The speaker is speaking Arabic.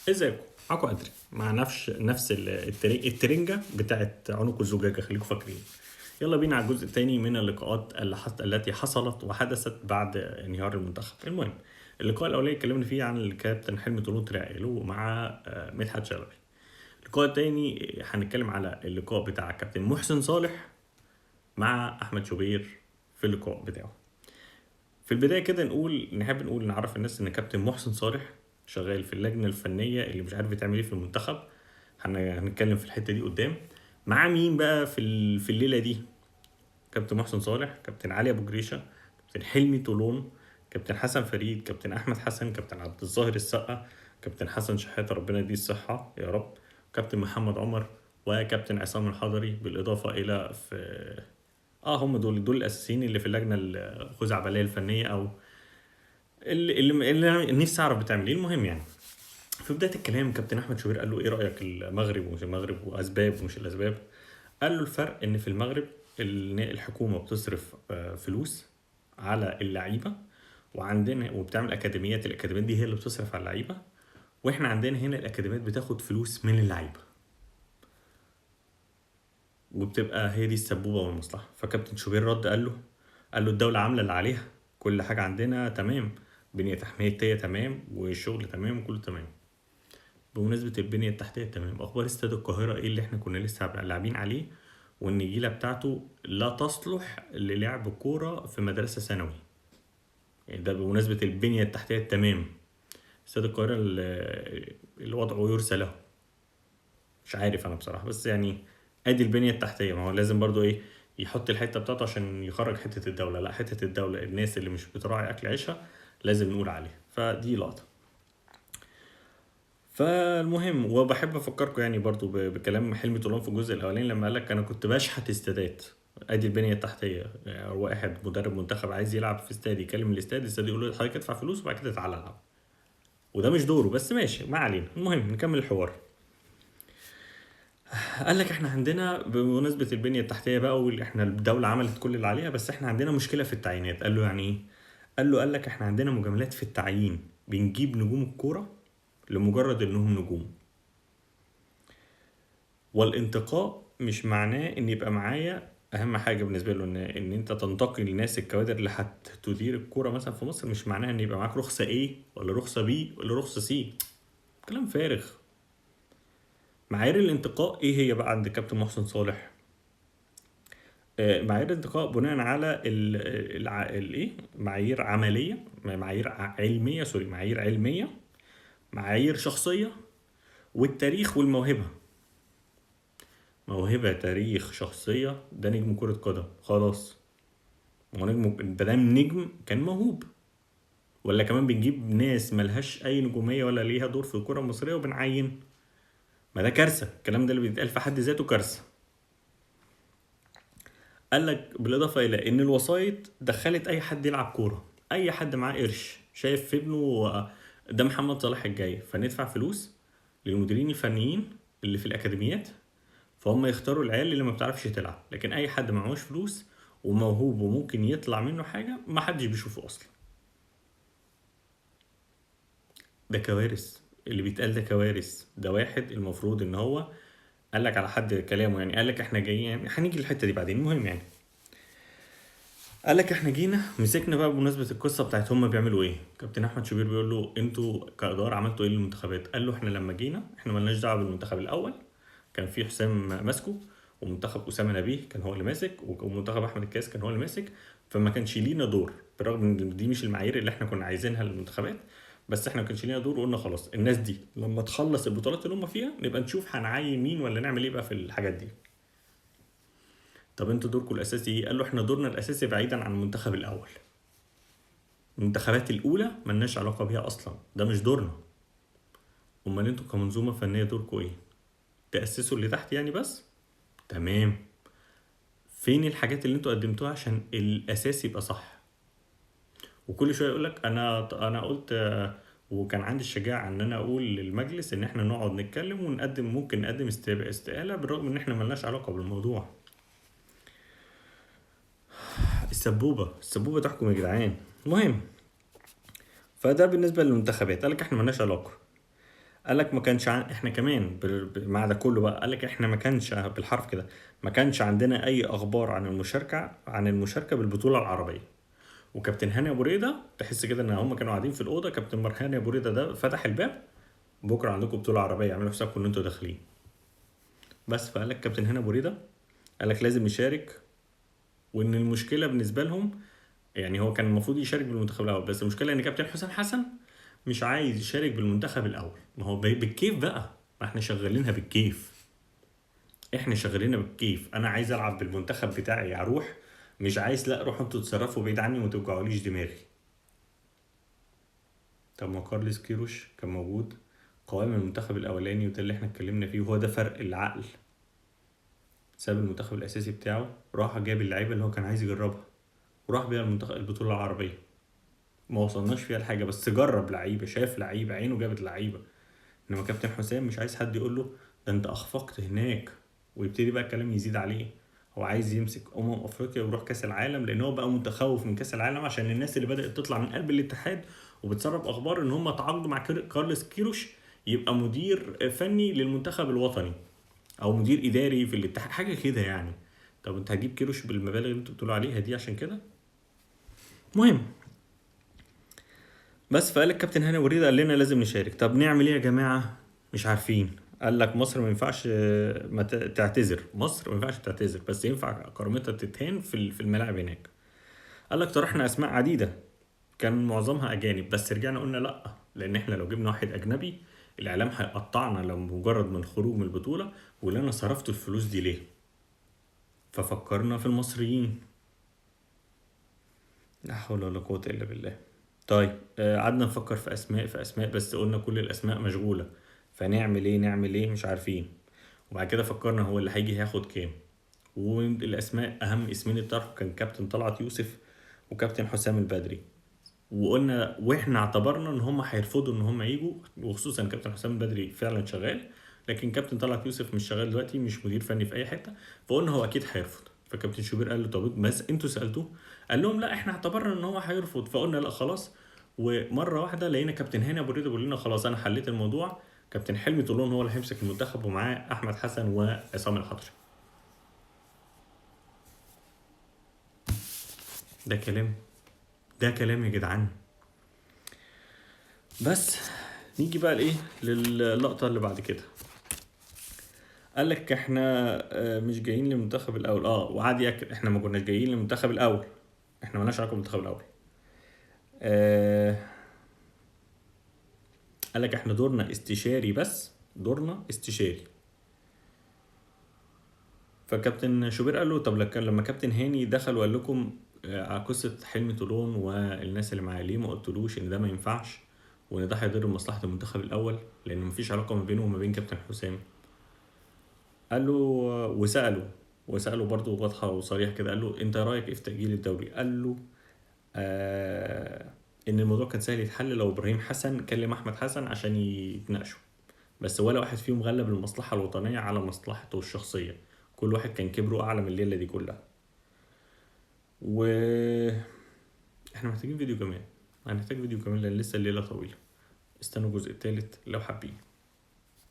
ازيكم؟ معاكم ادري مع نفس الترنجة بتاعت عنق الزجاجة، خليكم فاكرين. يلا بينا على الجزء الثاني من اللقاءات التي حصلت وحدثت بعد انهيار المنتخب. المهم، اللقاء الاولاني اتكلمنا فيه عن الكابتن حلمي طولون تريقله مع مدحت شلبي. اللقاء الثاني هنتكلم على اللقاء بتاع كابتن محسن صالح مع احمد شوبير في اللقاء بتاعه. في البداية كده نحب نقول نعرف الناس ان كابتن محسن صالح شغال في اللجنة الفنية اللي مش عارف بتعمل ايه في المنتخب. هنتكلم في الحتة دي قدام. مع مين بقى في الليلة دي؟ كابتن محسن صالح، كابتن علي ابو جريشة، كابتن حلمي طولون، كابتن حسن فريد، كابتن احمد حسن، كابتن عبد الظاهر السقا، كابتن حسن شحاتة ربنا يديه الصحة يا رب، كابتن محمد عمر، وكابتن عصام الحضري، بالاضافة الى هم دول الاساسيين اللي في اللجنة الخزعبلية الفنية، او اللي أنا نفسي اعرف بتعمل ايه. المهم يعني، في بدايه الكلام كابتن احمد شوبير قال له ايه رايك المغرب ومش المغرب واسباب ومش الاسباب. قال له الفرق ان في المغرب الحكومه بتصرف فلوس على اللعيبه، وعندنا وبتعمل الاكاديميات دي هي اللي بتصرف على اللعيبه، واحنا عندنا هنا الاكاديميات بتاخد فلوس من اللعيبه، وبتبقى هي دي السبوبه والمصلحه. فكابتن شوبير رد قال له الدوله عامله اللي عليها، كل حاجه عندنا تمام، بنيه تحتيه تمام، والشغل تمام، وكله تمام. بمناسبة البنية التحتية تمام، أخبار استاد القاهرة إيه اللي إحنا كنا لسه لاعبين عليه، والنجيلة بتاعته لا تصلح للعب كورة في مدرسة ثانوي. يعني ده بمناسبة البنية التحتية تمام. استاد القاهرة الوضع يرثى له. مش عارف أنا بصراحة، بس يعني أدي البنية التحتية. ما هو لازم برضو إيه يحط الحتة بتاعته عشان يخرج حتة الدولة. لا، حتة الدولة الناس اللي مش بتراعي أكل عيشها لازم نقول عليها. فدي لقطة. فالمهم، وبحب افكركم يعني برضو بكلام حلمي طولان في الجزء الاولاني لما قال لك انا كنت بشحت استادات. ادي البنيه التحتيه. يعني واحد مدرب منتخب عايز يلعب في استاد، يكلم الاستاد يقول له حضرتك ادفع فلوس وبعد كده تعالى العب. وده مش دوره، بس ماشي ما علينا. المهم نكمل الحوار. قال لك احنا عندنا بمناسبه البنيه التحتيه بقى، واللي احنا الدوله عملت كل اللي عليها، بس احنا عندنا مشكله في التعيينات. قال له يعني ايه؟ قال لك احنا عندنا مجاملات في التعيين، بنجيب نجوم الكوره لمجرد انهم نجوم، والانتقاء مش معناه ان يبقى معايا. اهم حاجه بالنسبه له ان انت تنتقي للناس الكوادر اللي هتدير الكوره مثلا في مصر، مش معناها ان يبقى معاك رخصه A ولا رخصه B ولا رخصه C. كلام فارغ. معايير الانتقاء ايه هي بقى عند كابتن محسن صالح؟ معايير الانتقاء بناء على الايه، معايير عمليه، معايير علميه، معايير علميه، معايير شخصيه، والتاريخ والموهبه. موهبه، تاريخ، شخصيه. ده نجم كره قدم خلاص. هو نجم، بدام نجم كان موهوب، ولا كمان بنجيب ناس ملهاش اي نجوميه ولا ليها دور في الكره المصريه وبنعين؟ ما ده كارثه. الكلام ده اللي بيتقال في حد ذاته كارثه. قال لك بالاضافه الى ان الوسائط دخلت اي حد يلعب كوره، اي حد معاه قرش شايف في ابنه ده محمد صلاح الجاي، فندفع فلوس للمديرين الفنيين اللي في الاكاديميات، فهم يختاروا العيال اللي ما بتعرفش تلعب. لكن اي حد معهوش فلوس وموهوب وممكن يطلع منه حاجه، ما حدش بيشوفه اصلا. ده كوارث. اللي بيتقال ده كوارث. ده واحد المفروض ان هو قال لك على حد كلامه، يعني قال لك احنا جايين، يعني هنيجي للحته دي بعدين. المهم يعني، قال لك احنا جينا مسكنا بقى بمناسبه القصه بتاعت هم بيعملوا ايه. كابتن احمد شوبير بيقول له انتوا كاداره عملتوا ايه للمنتخبات؟ قال له احنا لما جينا احنا مالناش دعوه بالمنتخب الاول، كان في حسام ماسكه، ومنتخب اسامه نبيه كان هو اللي ماسك، ومنتخب احمد الكاس كان هو اللي ماسك. فما كانش لينا دور، بالرغم ان دي مش المعايير اللي احنا كنا عايزينها للمنتخبات، بس احنا ما كانش لينا دور. وقلنا خلاص الناس دي لما تخلص البطولات اللي هم فيها نبقى نشوف هنعين مين ولا نعمل ايه بقى في الحاجات دي. طب انتوا دوركم الاساسي ايه؟ قال له احنا دورنا الاساسي بعيدا عن المنتخب الاول، المنتخبات الاولى ملناش علاقه بيها اصلا، ده مش دورنا. امال انتوا كمنظومه فنيه دوركم ايه؟ تاسسوا اللي تحت يعني بس؟ تمام. فين الحاجات اللي انتوا قدمتوها عشان الاساس يبقى صح؟ وكل شويه يقول لك انا قلت وكان عندي الشجاعه ان انا اقول للمجلس ان احنا نقعد نتكلم ونقدم، ممكن نقدم استقاله، بالرغم ان احنا ملناش علاقه بالموضوع. السبوبه تحكم يا جدعان. المهم، فده بالنسبه للمنتخبات. قال لك احنا ملناش علاقه. قال لك ما كانش احنا كمان مع ده كله بقى، قال لك احنا ما كانش بالحرف كده، ما كانش عندنا اي اخبار عن المشاركه بالبطوله العربيه. وكابتن هاني ابو ريده تحس كده ان هم كانوا قاعدين في الاوضه، كابتن هاني ابو ريده ده فتح الباب: بكره عندكم بطوله عربيه، اعملوا حسابكم ان انتوا داخلين. بس فقال لك كابتن هاني ابو ريده قال لك لازم نشارك، وان المشكله بالنسبه لهم يعني هو كان المفروض يشارك بالمنتخب الاول، بس المشكله ان كابتن حسام حسن مش عايز يشارك بالمنتخب الاول. ما هو بالكيف بقى، ما احنا شغالينها بالكيف، احنا شغالينها بالكيف. انا عايز العب بالمنتخب بتاعي اروح، مش عايز لا روحوا انتوا تتصرفوا بعيد عني وما توجعوليش دماغي. طب ما كارلس كيروش كان موجود قوام المنتخب الاولاني، وده اللي احنا اتكلمنا فيه، وهو ده فرق العقل. ساب المنتخب الاساسي بتاعه، راح جاب اللعيبه اللي هو كان عايز يجربها، وراح بيها المنتخب البطوله العربيه. ما وصلناش فيها الحاجه، بس جرب لعيبه، شاف لعيبه، عينه جابت لعيبه. انما كابتن حسام مش عايز حد يقول له ده انت اخفقت هناك، ويبتدي بقى الكلام يزيد عليه. هو عايز يمسك افريقيا ويروح كاس العالم، لان هو بقى متخوف من كاس العالم عشان الناس اللي بدات تطلع من قلب الاتحاد وبتسرب اخبار ان هم تعاقدوا مع كارلس كيروش يبقى مدير فني للمنتخب الوطني او مدير اداري في الاتحاد، حاجه كده يعني. طب انت هتجيب كيروش بالمبالغ اللي انتوا بتقولوا عليها دي عشان كده؟ مهم. بس فقال الكابتن هاني وريده قال لنا لازم نشارك. طب نعمل ايه يا جماعه؟ مش عارفين. قال لك مصر ما ينفعش ما تعتذر، مصر ما ينفعش تعتذر، بس ينفع كرامتها تتهان في الملاعب هناك. قال لك طرحنا اسماء عديده كان معظمها اجانب، بس رجعنا قلنا لا، لان احنا لو جبنا واحد اجنبي الاعلام هيقطعنا لو مجرد من الخروج من البطوله، واللي انا صرفت الفلوس دي ليه. ففكرنا في المصريين. لا حول ولا قوه الا بالله. طيب قعدنا نفكر في اسماء بس قلنا كل الاسماء مشغوله، فنعمل ايه نعمل ايه مش عارفين. وبعد كده فكرنا هو اللي هيجي هياخد كام. والاسماء اهم اسمين اتطرحوا كان كابتن طلعت يوسف وكابتن حسام البدري. وقلنا واحنا اعتبرنا ان هم هيرفضوا ان هم يجوا، وخصوصا كابتن حسام البدري فعلا شغال، لكن كابتن طلعت يوسف مش شغال دلوقتي، مش مدير فني في اي حته، فقلنا هو اكيد هيرفض. فكابتن شوبير قال له طب بس انتوا سالتوه؟ قال لهم لا احنا اعتبرنا ان هو هيرفض، فقلنا لا خلاص. ومره واحده لقينا كابتن هاني ابو ريده بيقول لنا خلاص انا حليت الموضوع، كابتن حلمي طولون هو اللي هيمسك المنتخب ومعاه احمد حسن وعصام الحضري. ده كلام؟ ده كلام يا جدعان؟ بس نيجي بقى لايه، للقطه اللي بعد كده. قال لك احنا مش جايين للمنتخب الاول، وقعد ياكد احنا ما كناش جايين للمنتخب الاول، احنا مالناش علاقه بالمنتخب الاول. آه قال لك احنا دورنا استشاري، بس دورنا استشاري. فكابتن شوبير قال له طب لما كابتن هاني دخل وقال لكم على قصه حلمي طولون والناس اللي معاه، ليه ما قلتلوش ان ده ما ينفعش وان ده هيضر مصلحه المنتخب الاول، لان مفيش علاقه ما بينه وما بين كابتن حسام. قال له وسأله برضه واضحة وصريحة كده، قال له انت رأيك ايه في تأجيل الدوري؟ قال له ان الموضوع كان سهل يتحل لو ابراهيم حسن كلم احمد حسن عشان يتناقشوا، بس ولا واحد فيهم غلب المصلحة الوطنية على مصلحته الشخصية، كل واحد كان كبره اعلى من الليلة دي كلها. و احنا محتاجين فيديو كمان، هنحتاج فيديو كمان لان لسه الليلة طويلة. استنوا الجزء الثالث لو حابين.